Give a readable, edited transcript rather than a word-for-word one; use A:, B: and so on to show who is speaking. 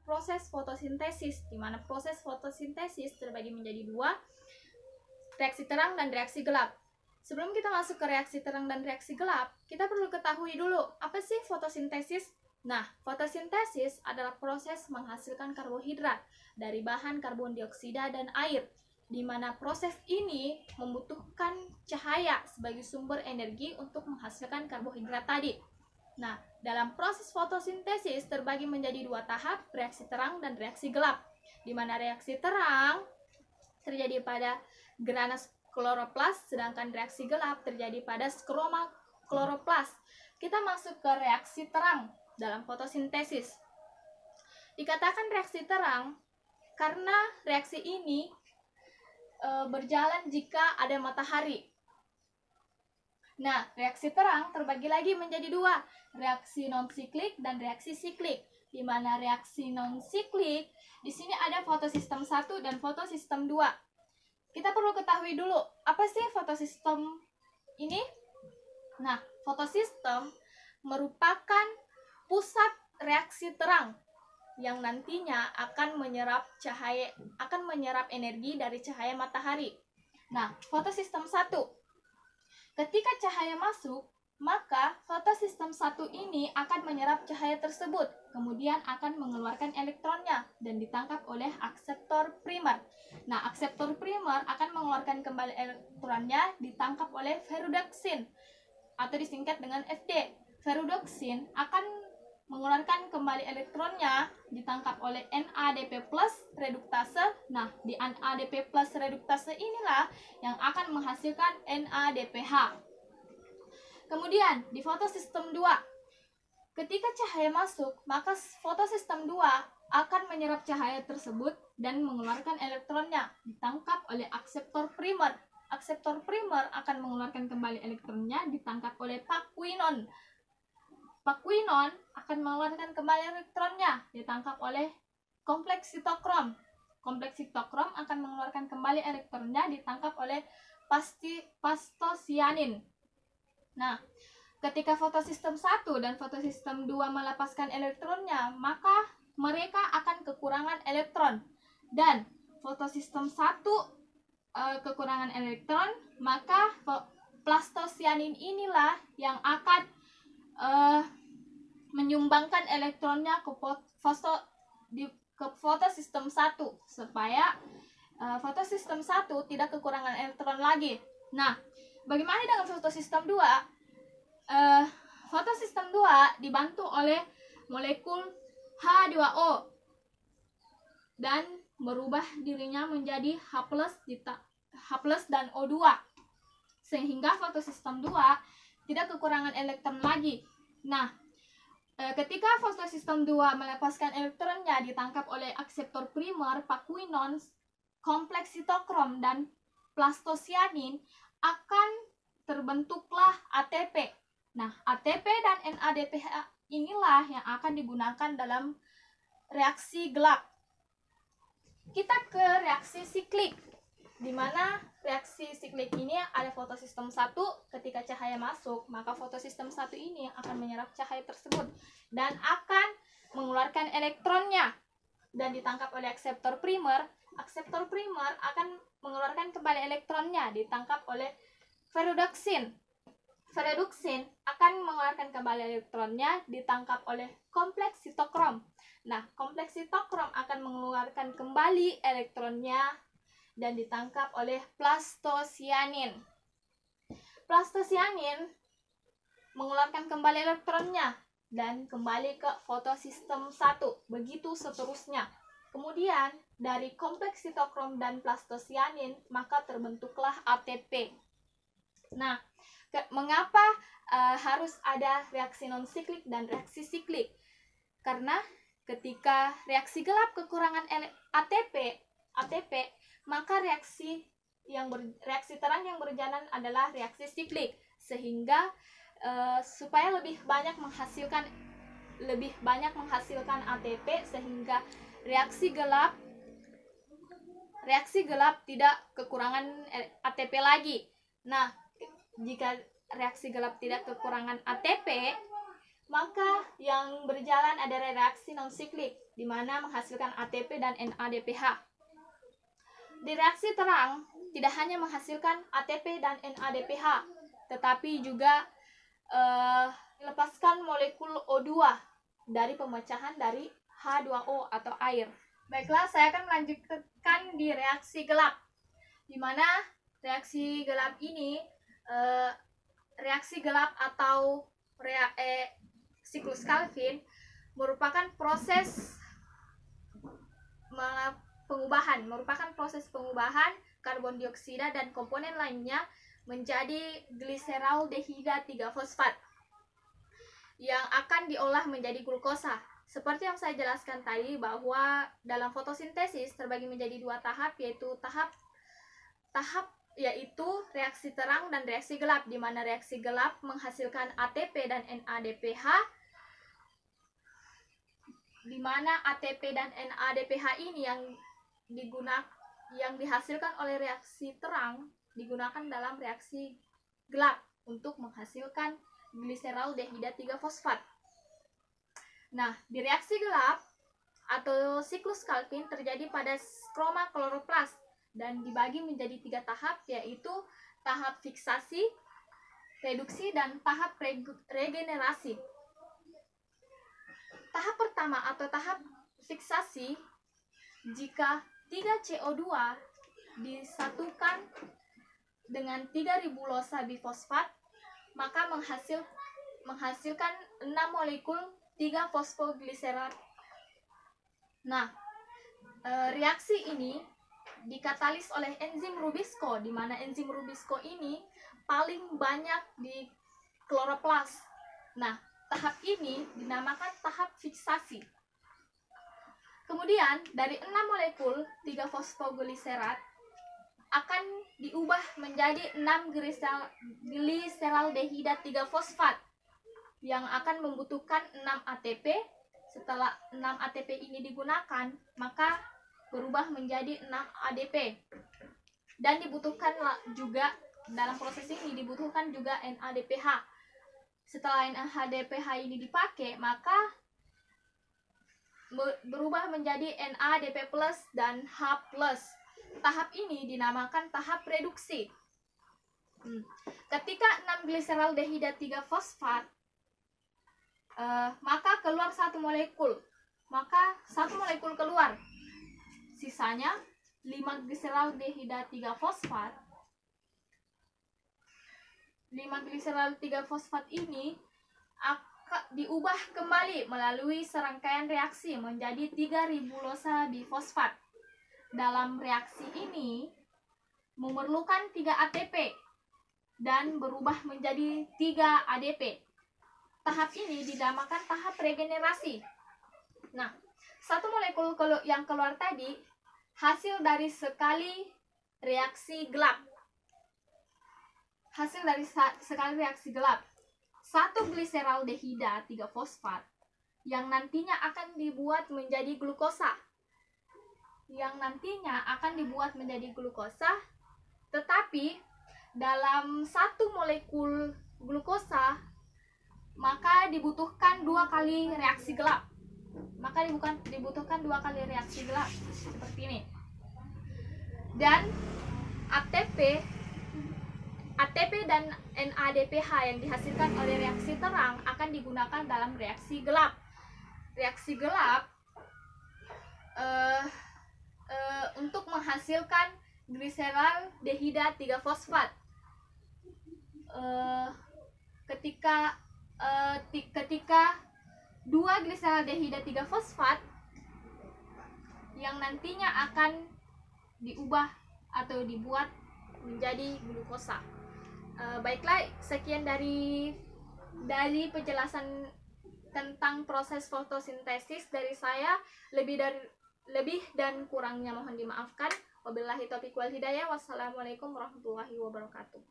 A: proses fotosintesis, di mana proses fotosintesis terbagi menjadi dua, reaksi terang dan reaksi gelap. Sebelum kita masuk ke reaksi terang dan reaksi gelap, kita perlu ketahui dulu, apa sih fotosintesis? Nah, fotosintesis adalah proses menghasilkan karbohidrat dari bahan karbon dioksida dan air, di mana proses ini membutuhkan cahaya sebagai sumber energi untuk menghasilkan karbohidrat tadi. Nah, dalam proses fotosintesis terbagi menjadi dua tahap, reaksi terang dan reaksi gelap, di mana reaksi terang terjadi pada granas kloroplas, sedangkan reaksi gelap terjadi pada skroma kloroplas. Kita masuk ke reaksi terang dalam fotosintesis. Dikatakan reaksi terang karena reaksi ini berjalan jika ada matahari. Nah, reaksi terang terbagi lagi menjadi dua, reaksi non-siklik dan reaksi siklik. Di mana reaksi non-siklik, di sini ada fotosistem 1 dan fotosistem 2. Kita perlu ketahui dulu, apa sih fotosistem ini? Nah, fotosistem merupakan pusat reaksi terang yang nantinya akan menyerap energi dari cahaya matahari. Nah, fotosistem 1. Ketika cahaya masuk, maka fotosistem 1 ini akan menyerap cahaya tersebut, kemudian akan mengeluarkan elektronnya dan ditangkap oleh akseptor primer. Nah, akseptor primer akan mengeluarkan kembali elektronnya, ditangkap oleh ferudoksin atau disingkat dengan Fd. Ferudoksin akan mengeluarkan kembali elektronnya, ditangkap oleh NADP+ reduktase. Nah, di NADP+ reduktase inilah yang akan menghasilkan NADPH. Kemudian, di fotosistem 2, ketika cahaya masuk, maka fotosistem 2 akan menyerap cahaya tersebut dan mengeluarkan elektronnya, ditangkap oleh akseptor primer. Akseptor primer akan mengeluarkan kembali elektronnya, ditangkap oleh pakuinon. Pakuinon akan mengeluarkan kembali elektronnya, ditangkap oleh kompleks sitokrom. Kompleks sitokrom akan mengeluarkan kembali elektronnya, ditangkap oleh pastosianin. Nah, ketika fotosistem 1 dan fotosistem 2 melepaskan elektronnya, maka mereka akan kekurangan elektron. Dan fotosistem 1 kekurangan elektron, maka plastosianin inilah yang akan menyumbangkan elektronnya ke fotosistem 1 supaya fotosistem 1 tidak kekurangan elektron lagi. Nah, bagaimana dengan fotosistem 2? Fotosistem 2 dibantu oleh molekul H2O dan merubah dirinya menjadi H+ dan O2, sehingga fotosistem 2 tidak kekurangan elektron lagi. Nah, ketika fotosistem 2 melepaskan elektronnya, ditangkap oleh akseptor primer, pakuinon, kompleks sitokrom, dan plastosianin, akan terbentuklah ATP. Nah, ATP dan NADPH inilah yang akan digunakan dalam reaksi gelap. Kita ke reaksi siklik, di mana reaksi siklik ini ada fotosistem 1, ketika cahaya masuk, maka fotosistem 1 ini akan menyerap cahaya tersebut dan akan mengeluarkan elektronnya dan ditangkap oleh akseptor primer. Akseptor primer akan mengeluarkan kembali elektronnya, ditangkap oleh ferudoksin. Ferudoksin akan mengeluarkan kembali elektronnya, ditangkap oleh kompleks sitokrom. Nah, kompleks sitokrom akan mengeluarkan kembali elektronnya dan ditangkap oleh plastosianin. Plastosianin mengeluarkan kembali elektronnya dan kembali ke fotosistem 1. Begitu seterusnya. Kemudian, dari kompleks sitokrom dan plastosianin, maka terbentuklah ATP. Nah, mengapa harus ada reaksi non-siklik dan reaksi siklik? Karena ketika reaksi gelap kekurangan ATP, maka reaksi terang yang berjalan adalah reaksi siklik, sehingga supaya lebih banyak menghasilkan ATP, sehingga reaksi gelap tidak kekurangan ATP lagi. Nah, jika reaksi gelap tidak kekurangan ATP, maka yang berjalan adalah reaksi non-siklik. di mana menghasilkan ATP dan NADPH. Di reaksi terang, tidak hanya menghasilkan ATP dan NADPH, tetapi juga melepaskan molekul O2 dari pemecahan dari H2O atau air. Baiklah, saya akan melanjutkan di reaksi gelap, di mana reaksi gelap ini, reaksi gelap atau siklus Calvin merupakan proses pengubahan karbon dioksida dan komponen lainnya menjadi gliseraldehida 3-fosfat yang akan diolah menjadi glukosa. Seperti yang saya jelaskan tadi, bahwa dalam fotosintesis terbagi menjadi dua tahap, yaitu yaitu reaksi terang dan reaksi gelap, di mana reaksi gelap menghasilkan ATP dan NADPH, di mana ATP dan NADPH ini yang dihasilkan oleh reaksi terang digunakan dalam reaksi gelap untuk menghasilkan gliseraldehida 3-fosfat. Nah, di reaksi gelap atau siklus Calvin terjadi pada stroma kloroplas dan dibagi menjadi 3 tahap, yaitu tahap fiksasi, reduksi, dan tahap regenerasi. Tahap pertama atau tahap fiksasi, jika 3CO2 disatukan dengan 3 ribulosa bifosfat, maka menghasilkan 6 molekul 3-fosfogliserat. Nah, reaksi ini dikatalis oleh enzim Rubisco, di mana enzim Rubisco ini paling banyak di kloroplas. Nah, tahap ini dinamakan tahap fiksasi. Kemudian, dari 6 molekul 3-fosfogliserat akan diubah menjadi 6 gliseraldehida 3-fosfat yang akan membutuhkan 6 ATP. Setelah 6 ATP ini digunakan, maka berubah menjadi 6 ADP. Dan dibutuhkan juga, dalam proses ini dibutuhkan juga NADPH. Setelah NADPH ini dipakai, maka berubah menjadi NADP+ dan H+. Tahap ini dinamakan tahap reduksi. Ketika 6 gliseraldehida 3-fosfat, maka keluar 1 molekul. Maka 1 molekul keluar. Sisanya 5 gliseraldehida 3-fosfat. 5 gliseraldehida 3-fosfat ini akan diubah kembali melalui serangkaian reaksi menjadi 3 ribulosa bifosfat. Dalam reaksi ini memerlukan 3 ATP dan berubah menjadi 3 ADP. Tahap ini dinamakan tahap regenerasi. Nah, 1 molekul yang keluar tadi hasil dari sekali reaksi gelap. Hasil dari sekali reaksi gelap. 1 gliseraldehida 3-fosfat yang nantinya akan dibuat menjadi glukosa. Tetapi dalam 1 molekul glukosa maka dibutuhkan 2 kali reaksi gelap. Seperti ini. Dan ATP dan NADPH yang dihasilkan oleh reaksi terang akan digunakan dalam reaksi gelap. Reaksi gelap untuk menghasilkan gliseraldehida 3-fosfat. Ketika 2 gliseraldehida 3-fosfat yang nantinya akan diubah atau dibuat menjadi glukosa. Baiklah, sekian dari penjelasan tentang proses fotosintesis dari saya. Lebih dan kurangnya mohon dimaafkan. Wabillahi taufiq wal hidayah. Wassalamualaikum warahmatullahi wabarakatuh.